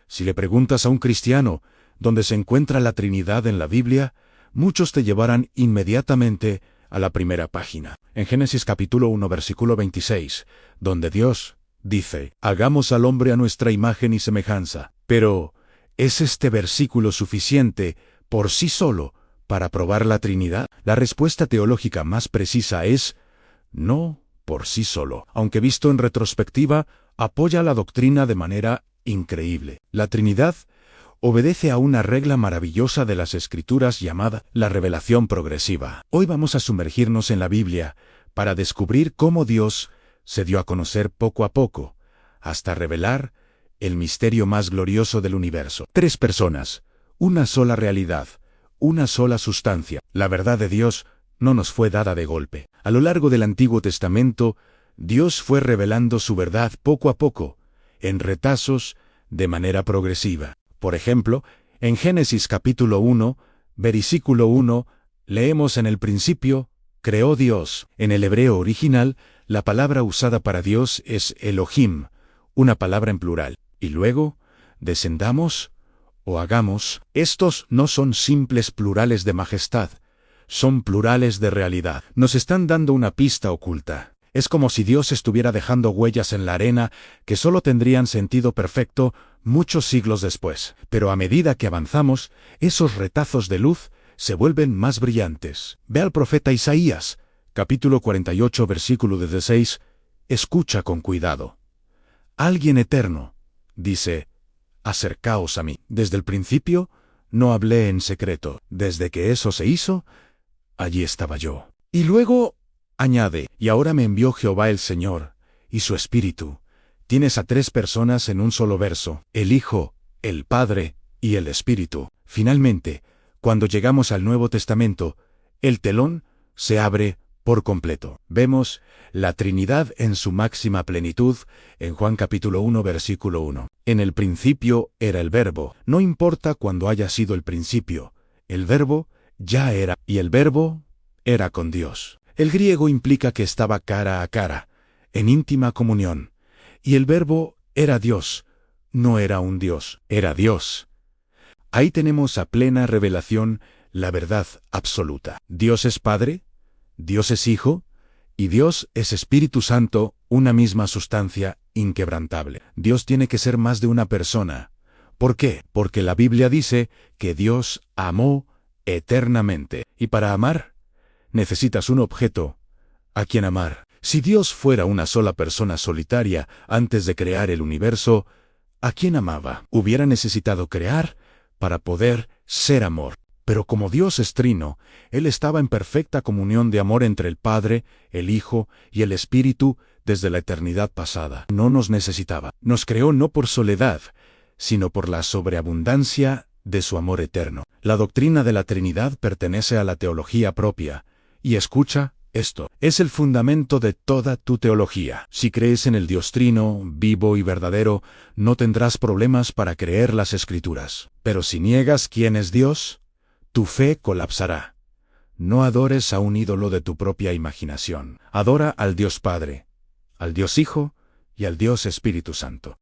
Si le preguntas a un cristiano dónde se encuentra la Trinidad en la Biblia, muchos te llevarán inmediatamente a la primera página. En Génesis capítulo 1, versículo 26, donde Dios dice, «Hagamos al hombre a nuestra imagen y semejanza». Pero, ¿es este versículo suficiente por sí solo para probar la Trinidad? La respuesta teológica más precisa es no por sí solo, aunque visto en retrospectiva, apoya la doctrina de manera increíble. La Trinidad obedece a una regla maravillosa de las Escrituras llamada la revelación progresiva. Hoy vamos a sumergirnos en la Biblia para descubrir cómo Dios se dio a conocer poco a poco, hasta revelar el misterio más glorioso del universo. Tres personas, una sola realidad, una sola sustancia. La verdad de Dios no nos fue dada de golpe. A lo largo del Antiguo Testamento, Dios fue revelando su verdad poco a poco, en retazos, de manera progresiva. Por ejemplo, en Génesis capítulo 1, versículo 1, leemos: en el principio, creó Dios. En el hebreo original, la palabra usada para Dios es Elohim, una palabra en plural. Y luego, descendamos o hagamos. Estos no son simples plurales de majestad, son plurales de realidad. Nos están dando una pista oculta. Es como si Dios estuviera dejando huellas en la arena que solo tendrían sentido perfecto muchos siglos después. Pero a medida que avanzamos, esos retazos de luz se vuelven más brillantes. Ve al profeta Isaías, capítulo 48, versículo 16, escucha con cuidado. Alguien eterno dice: acercaos a mí. Desde el principio no hablé en secreto. Desde que eso se hizo, allí estaba yo. Y luego añade: y ahora me envió Jehová el Señor, y su Espíritu. Tienes a tres personas en un solo verso: el Hijo, el Padre y el Espíritu. Finalmente, cuando llegamos al Nuevo Testamento, el telón se abre por completo. Vemos la Trinidad en su máxima plenitud en Juan capítulo 1, versículo 1. En el principio era el Verbo. No importa cuándo haya sido el principio, el Verbo ya era, y el Verbo era con Dios. El griego implica que estaba cara a cara, en íntima comunión. Y el Verbo era Dios, no era un Dios, era Dios. Ahí tenemos a plena revelación la verdad absoluta. Dios es Padre, Dios es Hijo, y Dios es Espíritu Santo, una misma sustancia inquebrantable. Dios tiene que ser más de una persona. ¿Por qué? Porque la Biblia dice que Dios amó eternamente. Y para amar, necesitas un objeto a quien amar. Si Dios fuera una sola persona solitaria antes de crear el universo, ¿a quién amaba? Hubiera necesitado crear para poder ser amor. Pero como Dios es trino, Él estaba en perfecta comunión de amor entre el Padre, el Hijo y el Espíritu desde la eternidad pasada. No nos necesitaba. Nos creó no por soledad, sino por la sobreabundancia de su amor eterno. La doctrina de la Trinidad pertenece a la teología propia. Y escucha, esto es el fundamento de toda tu teología. Si crees en el Dios trino, vivo y verdadero, no tendrás problemas para creer las Escrituras. Pero si niegas quién es Dios, tu fe colapsará. No adores a un ídolo de tu propia imaginación. Adora al Dios Padre, al Dios Hijo y al Dios Espíritu Santo.